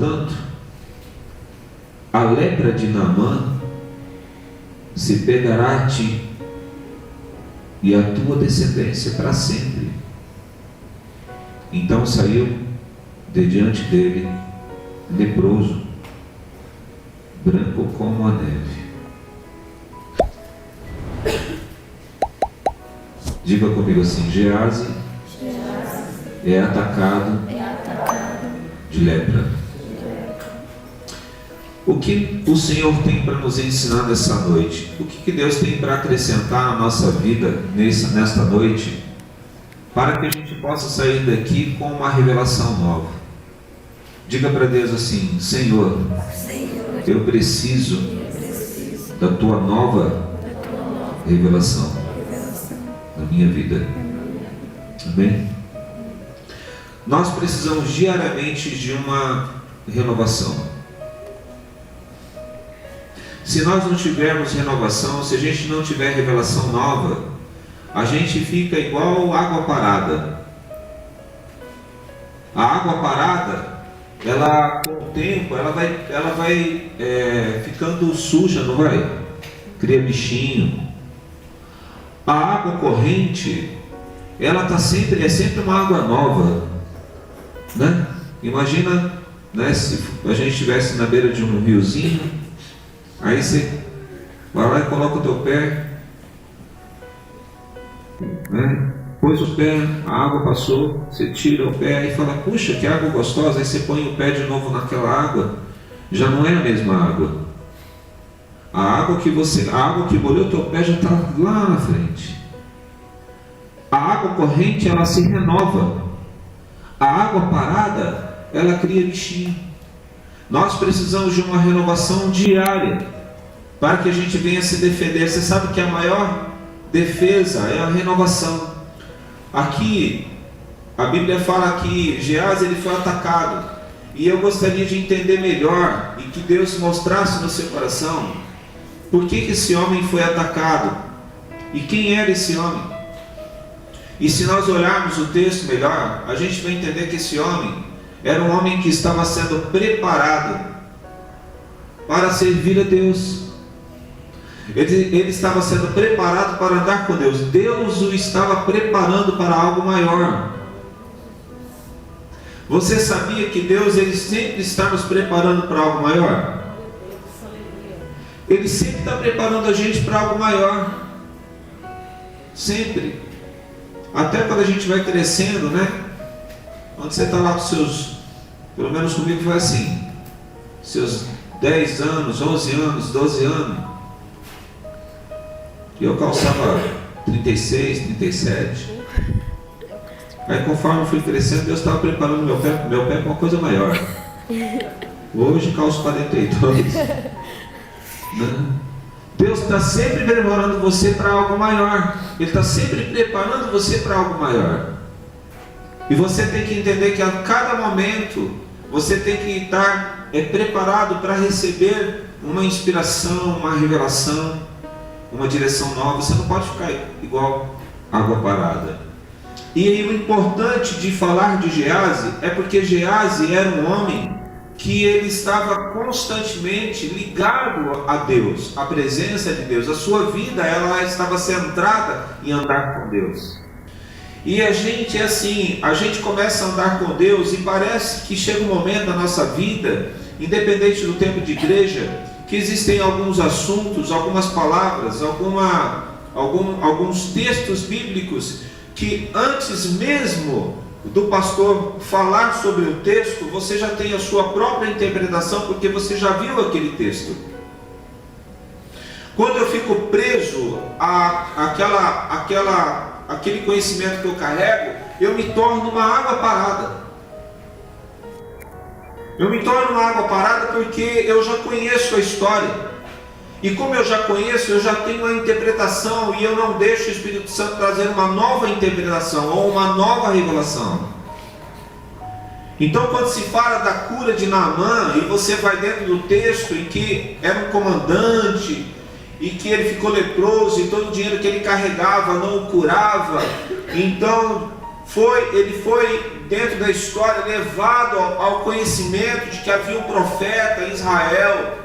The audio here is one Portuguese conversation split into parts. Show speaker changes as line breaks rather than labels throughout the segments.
Portanto, a lepra de Naamã se pegará a ti e a tua descendência para sempre. Então saiu de diante dele leproso, branco como a neve. Diga comigo assim: Geazi é atacado de lepra. O que o Senhor tem para nos ensinar nessa noite? O que Deus tem para acrescentar na nossa vida nesta noite, para que a gente possa sair daqui com uma revelação nova? Diga para Deus assim: Senhor, eu preciso da tua nova revelação na minha vida. Amém? Nós precisamos diariamente de uma renovação. Se nós não tivermos renovação, se a gente não tiver revelação nova, a gente fica igual água parada. A água parada, ela com o tempo, ela vai ficando suja, não vai? Cria bichinho. A água corrente, ela é sempre uma água nova, né? Imagina, né, se a gente estivesse na beira de um riozinho. Aí você vai lá e coloca o teu pé, né? Pôs o pé, a água passou, você tira o pé e fala: puxa, que água gostosa. Aí você põe o pé de novo naquela água, já não é a mesma água. A água que molhou o teu pé já está lá na frente. A água corrente, ela se renova. A água parada, ela cria bichinho. Nós precisamos de uma renovação diária para que a gente venha se defender. Você sabe que a maior defesa é a renovação. Aqui, a Bíblia fala que Geazi ele foi atacado. E eu gostaria de entender melhor e que Deus mostrasse no seu coração por que esse homem foi atacado e quem era esse homem. E se nós olharmos o texto melhor, a gente vai entender que esse homem era um homem que estava sendo preparado para servir a Deus. Ele estava sendo preparado para andar com Deus. Deus o estava preparando para algo maior. Você sabia que Deus ele sempre está nos preparando para algo maior? Ele sempre está preparando a gente para algo maior. Sempre. Até quando a gente vai crescendo, né? Quando você está lá com seus, pelo menos comigo foi assim, seus 10 anos, 11 anos, 12 anos, e eu calçava 36, 37. Aí conforme eu fui crescendo, Deus estava preparando meu pé para uma coisa maior. Hoje calço 42. Deus está sempre preparando você para algo maior. Ele está sempre preparando você para algo maior. E você tem que entender que a cada momento você tem que estar preparado para receber uma inspiração, uma revelação, uma direção nova. Você não pode ficar igual água parada. E aí, o importante de falar de Geazi é porque Geazi era um homem que ele estava constantemente ligado a Deus, à presença de Deus. A sua vida ela estava centrada em andar com Deus. E a gente é assim, a gente começa a andar com Deus e parece que chega um momento da nossa vida, independente do tempo de igreja, que existem alguns assuntos, algumas palavras, alguns textos bíblicos que antes mesmo do pastor falar sobre o texto, você já tem a sua própria interpretação, porque você já viu aquele texto. Quando eu fico preso àquele conhecimento que eu carrego, eu me torno uma água parada. Eu me torno uma água parada porque eu já conheço a história. E como eu já conheço, eu já tenho uma interpretação e eu não deixo o Espírito Santo trazer uma nova interpretação ou uma nova revelação. Então, quando se fala da cura de Naamã, e você vai dentro do texto em que era um comandante, e que ele ficou leproso, e todo o dinheiro que ele carregava não o curava, então ele foi dentro da história, levado ao conhecimento de que havia um profeta em Israel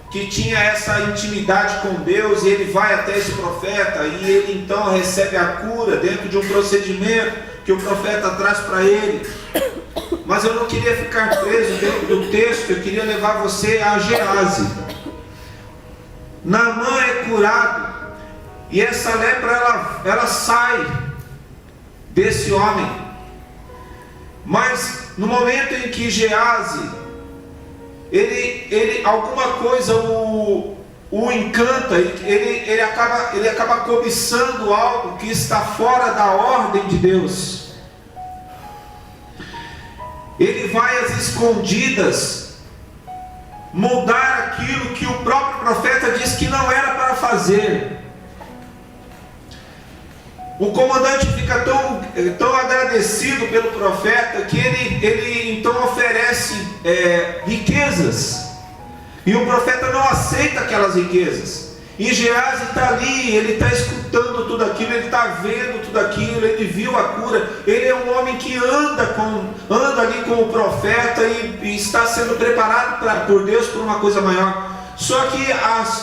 que tinha essa intimidade com Deus, e ele vai até esse profeta e ele então recebe a cura dentro de um procedimento que o profeta traz para ele. Mas eu não queria ficar preso dentro do texto, eu queria levar você a Gease. Naamã é curado e essa lepra ela sai desse homem. Mas no momento em que Gease ele alguma coisa o encanta, ele acaba cobiçando algo que está fora da ordem de Deus. Ele vai às escondidas mudar aquilo que o próprio profeta disse que não era para fazer. O comandante fica tão agradecido pelo profeta que ele então oferece riquezas, e o profeta não aceita aquelas riquezas. E Gease está ali, ele está escutando tudo aquilo, ele está vendo tudo aquilo, ele viu a cura. Ele é um homem que anda ali com o profeta e está sendo preparado por Deus por uma coisa maior. Só que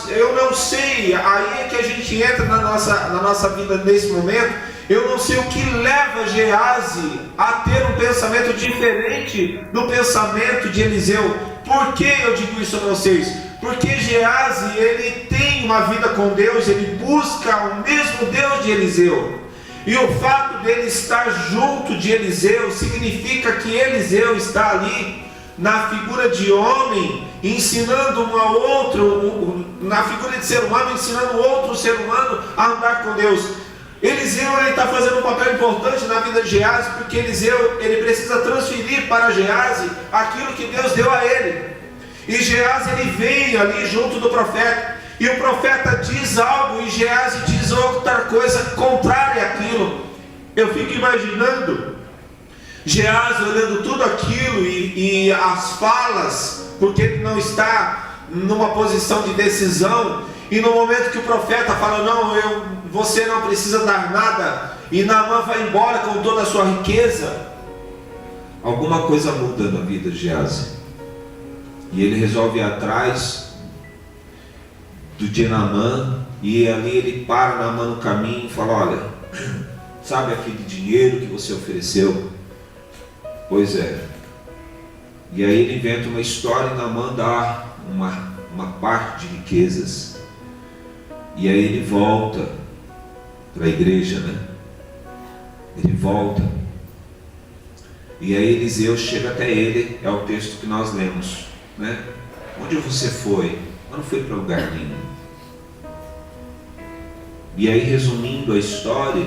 eu não sei, aí é que a gente entra na nossa vida nesse momento. Eu não sei o que leva Gease a ter um pensamento diferente do pensamento de Eliseu. Por que eu digo isso a vocês? Porque Gease, ele tem uma vida com Deus, ele busca o mesmo Deus de Eliseu. E o fato dele estar junto de Eliseu significa que Eliseu está ali na figura de homem, ensinando um ao outro, na figura de ser humano, ensinando outro ser humano a andar com Deus. Eliseu está fazendo um papel importante na vida de Gease, porque Eliseu ele precisa transferir para Gease aquilo que Deus deu a ele. E Gease ele vem ali junto do profeta, e o profeta diz algo e Gease diz outra coisa contrária àquilo. Eu fico imaginando Gease olhando tudo aquilo e as falas, porque ele não está numa posição de decisão. E no momento que o profeta fala, você não precisa dar nada, e Naamã vai embora com toda a sua riqueza, alguma coisa muda na vida de Gease. E ele resolve ir atrás de Naamã, e ali ele para Naamã no caminho e fala, olha, sabe aquele dinheiro que você ofereceu? Pois é. E aí ele inventa uma história e Naamã dá uma parte de riquezas. E aí ele volta para a igreja, né? Ele volta. E aí Eliseu chega até ele, é o texto que nós lemos, né? Onde você foi? Eu não fui para lugar nenhum. E aí, resumindo a história,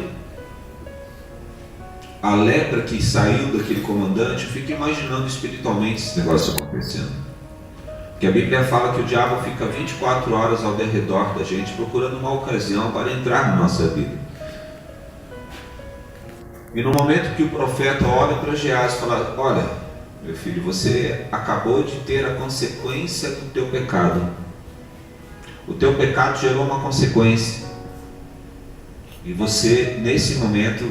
a lepra que saiu daquele comandante, eu fico imaginando espiritualmente esse negócio acontecendo. Porque a Bíblia fala que o diabo fica 24 horas ao redor da gente, procurando uma ocasião para entrar na nossa vida. E no momento que o profeta olha para Gease e fala, olha, meu filho, você acabou de ter a consequência do teu pecado. O teu pecado gerou uma consequência. E você, nesse momento,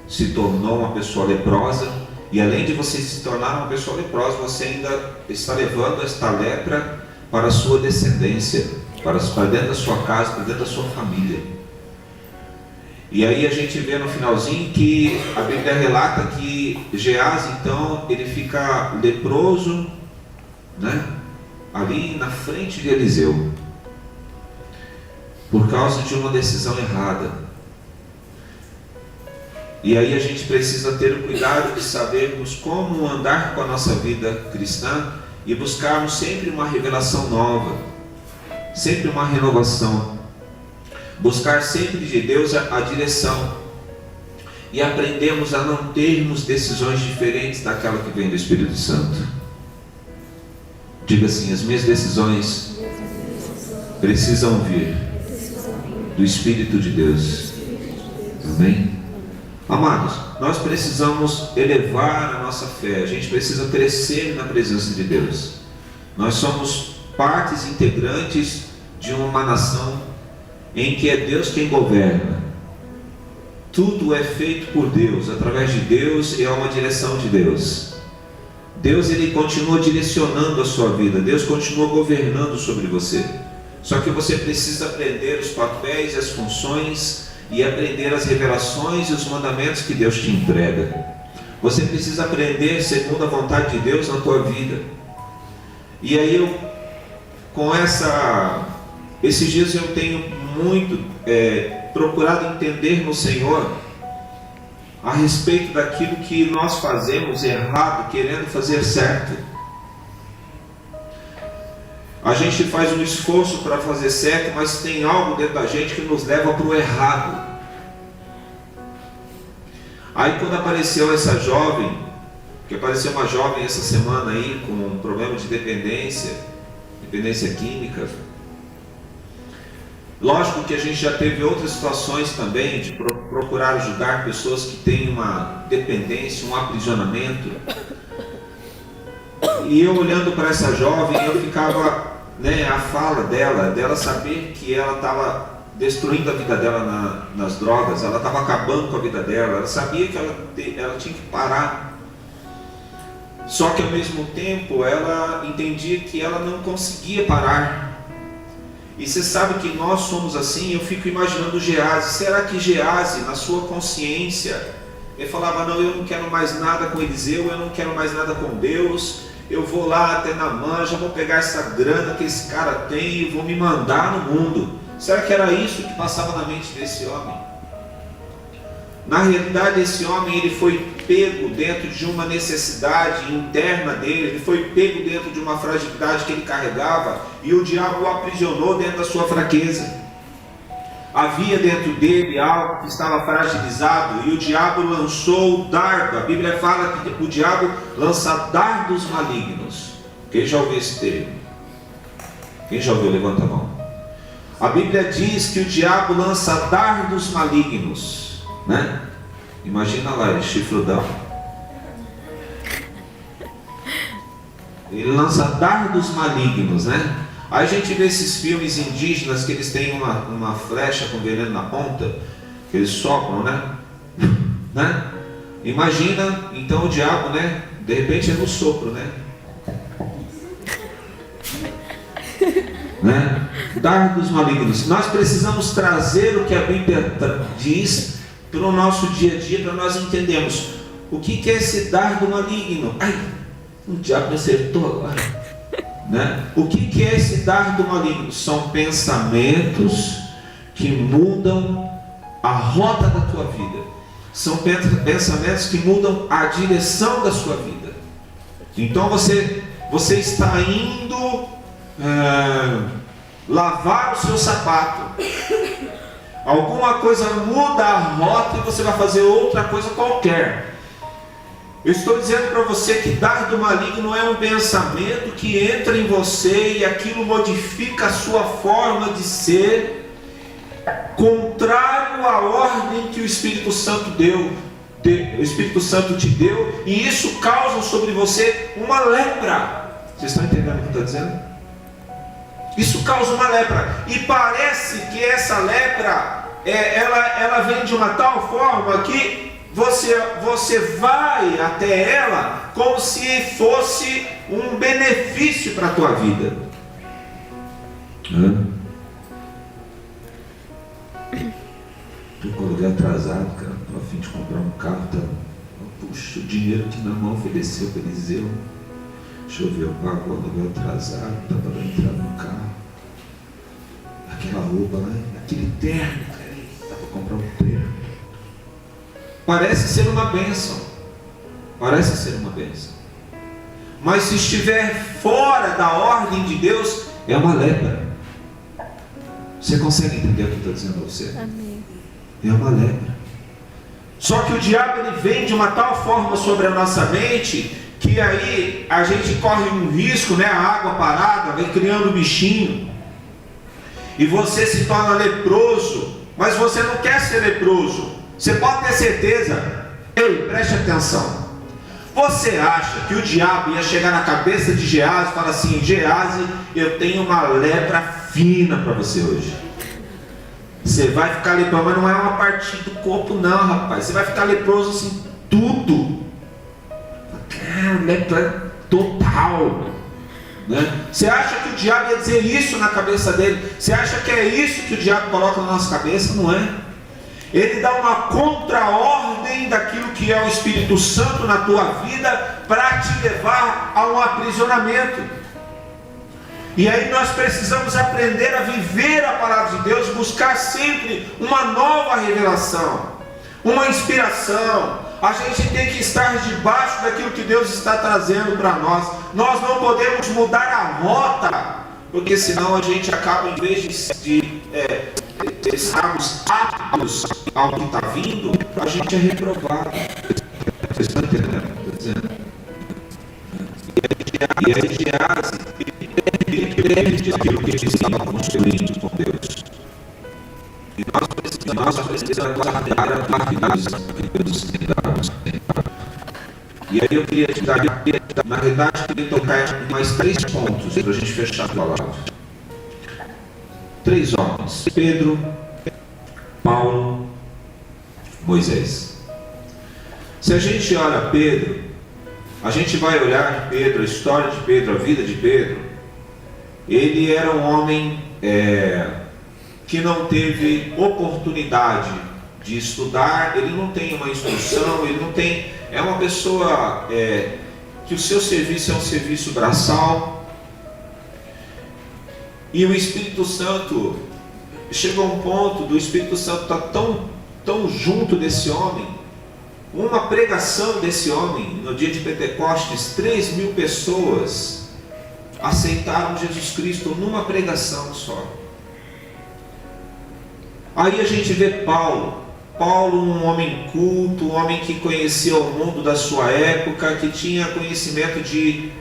se tornou uma pessoa leprosa. E além de você se tornar uma pessoa leprosa, você ainda está levando esta lepra para a sua descendência, para dentro da sua casa, para dentro da sua família. E aí a gente vê no finalzinho que a Bíblia relata que Gease, então, ele fica leproso, né? Ali na frente de Eliseu, por causa de uma decisão errada. E aí a gente precisa ter o cuidado de sabermos como andar com a nossa vida cristã e buscarmos sempre uma revelação nova, sempre uma renovação, buscar sempre de Deus a direção, e aprendemos a não termos decisões diferentes daquela que vem do Espírito Santo. Diga assim, as minhas decisões precisam vir do Espírito de Deus. Amém? Amados, nós precisamos elevar a nossa fé, a gente precisa crescer na presença de Deus. Nós somos partes integrantes de uma nação em que é Deus quem governa. tudo é feito por Deus, através de Deus, e é uma direção de Deus. Deus, ele continua direcionando a sua vida, Deus continua governando sobre você. Só que você precisa aprender os papéis e as funções e aprender as revelações e os mandamentos que Deus te entrega. Você precisa aprender segundo a vontade de Deus na tua vida. E aí esses dias eu tenho muito procurado entender no Senhor a respeito daquilo que nós fazemos errado, querendo fazer certo. A gente faz um esforço para fazer certo, mas tem algo dentro da gente que nos leva para o errado. Aí quando apareceu essa jovem, que apareceu uma jovem essa semana aí com um problema de dependência química. Lógico que a gente já teve outras situações também de procurar ajudar pessoas que têm uma dependência, um aprisionamento. E eu olhando para essa jovem, eu ficava, a fala dela saber que ela estava destruindo a vida dela nas drogas, ela estava acabando com a vida dela, ela sabia que ela tinha que parar. Só que ao mesmo tempo ela entendia que ela não conseguia parar. E você sabe que nós somos assim. Eu fico imaginando Gease. Será que Gease, na sua consciência, ele falava: não, eu não quero mais nada com Eliseu, eu não quero mais nada com Deus, eu vou lá até Naamã, já vou pegar essa grana que esse cara tem e vou me mandar no mundo. Será que era isso que passava na mente desse homem? Na realidade, esse homem, ele foi pego dentro de uma necessidade interna dele, ele foi pego dentro de uma fragilidade que ele carregava, e o diabo o aprisionou dentro da sua fraqueza. Havia dentro dele algo que estava fragilizado, e o diabo lançou o dardo. A Bíblia fala que o diabo lança dardos malignos. Quem já ouviu esse termo? Quem já ouviu? Levanta a mão. A Bíblia diz que o diabo lança dardos malignos. Imagina lá, ele chifrudão. Ele lança dardos malignos, Aí a gente vê esses filmes indígenas que eles têm uma flecha com veneno na ponta, que eles sopram, Imagina, então o diabo, de repente é no sopro, Dardos malignos. Nós precisamos trazer o que a Bíblia diz para o nosso dia a dia, para nós entendermos o que é esse dardo maligno. O diabo me acertou agora. O que é esse dardo maligno? São pensamentos que mudam a rota da tua vida. São pensamentos que mudam a direção da sua vida. Então você está indo lavar o seu sapato. Alguma coisa muda a rota e você vai fazer outra coisa qualquer. Eu estou dizendo para você que dardo maligno é um pensamento que entra em você e aquilo modifica a sua forma de ser, contrário à ordem que o Espírito Santo te deu, e isso causa sobre você uma lepra. Vocês estão entendendo o que eu estou dizendo? Isso causa uma lepra, e parece que essa lepra, ela vem de uma tal forma que você vai até ela como se fosse um benefício para a tua vida. Estou com o lugar atrasado, cara, estou a fim de comprar um carro, puxa, o dinheiro que na mão ofereceu para Eliseu. Deixa eu ver, eu pago o aluguel atrasado, dá para entrar no carro. Aquela roupa lá, aquele terno, dá para comprar um terno. Parece ser uma bênção. Mas se estiver fora da ordem de Deus, é uma lepra. Você consegue entender o que eu estou dizendo a você?
Amém.
É uma lepra. Só que o diabo, ele vem de uma tal forma sobre a nossa mente, que aí a gente corre um risco, a água parada vem criando um bichinho, e você se torna leproso. Mas você não quer ser leproso. Você pode ter certeza. Ei, preste atenção. Você acha que o diabo ia chegar na cabeça de Gease e falar assim: Gease, eu tenho uma lepra fina para você hoje. Você vai ficar leproso, mas não é uma parte do corpo não, rapaz. Você vai ficar leproso assim, tudo. Lepra total. Né? Você acha que o diabo ia dizer isso na cabeça dele? Você acha que é isso que o diabo coloca na nossa cabeça? Não é. Ele dá uma contra-ordem daquilo que é o Espírito Santo na tua vida para te levar a um aprisionamento. E aí nós precisamos aprender a viver a palavra de Deus, buscar sempre uma nova revelação, uma inspiração. A gente tem que estar debaixo daquilo que Deus está trazendo para nós. Nós não podemos mudar a rota, porque senão a gente acaba, em vez de estarmos aptos ao que está vindo, a gente é reprovado. Vocês estão entendendo? E aí Gease, ele perde aquilo que ele estava construindo com Deus. E nós precisamos guardar a que Deus tem dado. E aí eu queria te dar, na verdade, eu queria tocar em mais 3 pontos para a gente fechar a palavra. 3 homens: Pedro, Paulo, Moisés. Se a gente olha Pedro, a gente vai olhar Pedro, a história de Pedro, a vida de Pedro. Ele era um homem que não teve oportunidade de estudar, ele não tem uma instrução, ele não tem, é uma pessoa que o seu serviço é um serviço braçal. E o Espírito Santo, chegou a um ponto do Espírito Santo estar tão junto desse homem. Uma pregação desse homem, no dia de Pentecostes, 3.000 pessoas aceitaram Jesus Cristo numa pregação só. Aí a gente vê Paulo, um homem culto, um homem que conhecia o mundo da sua época, que tinha conhecimento de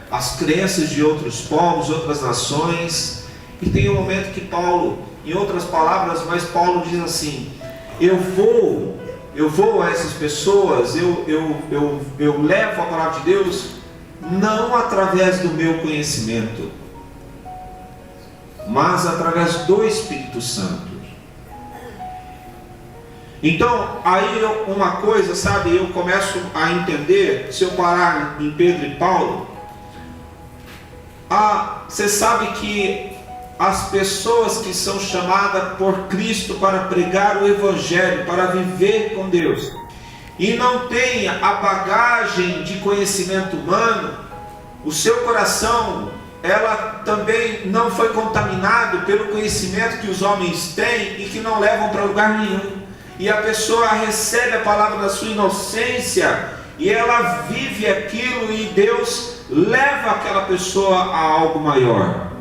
as crenças de outros povos, outras nações. E tem um momento que Paulo, em outras palavras, mas Paulo diz assim: eu vou a essas pessoas, eu levo a palavra de Deus, não através do meu conhecimento, mas através do Espírito Santo. Então, aí uma coisa, sabe, eu começo a entender, se eu parar em Pedro e Paulo, você sabe que as pessoas que são chamadas por Cristo para pregar o Evangelho, para viver com Deus, e não tem a bagagem de conhecimento humano, o seu coração, ela também não foi contaminado pelo conhecimento que os homens têm e que não levam para lugar nenhum. E a pessoa recebe a palavra da sua inocência e ela vive aquilo, e Deus leva aquela pessoa a algo maior.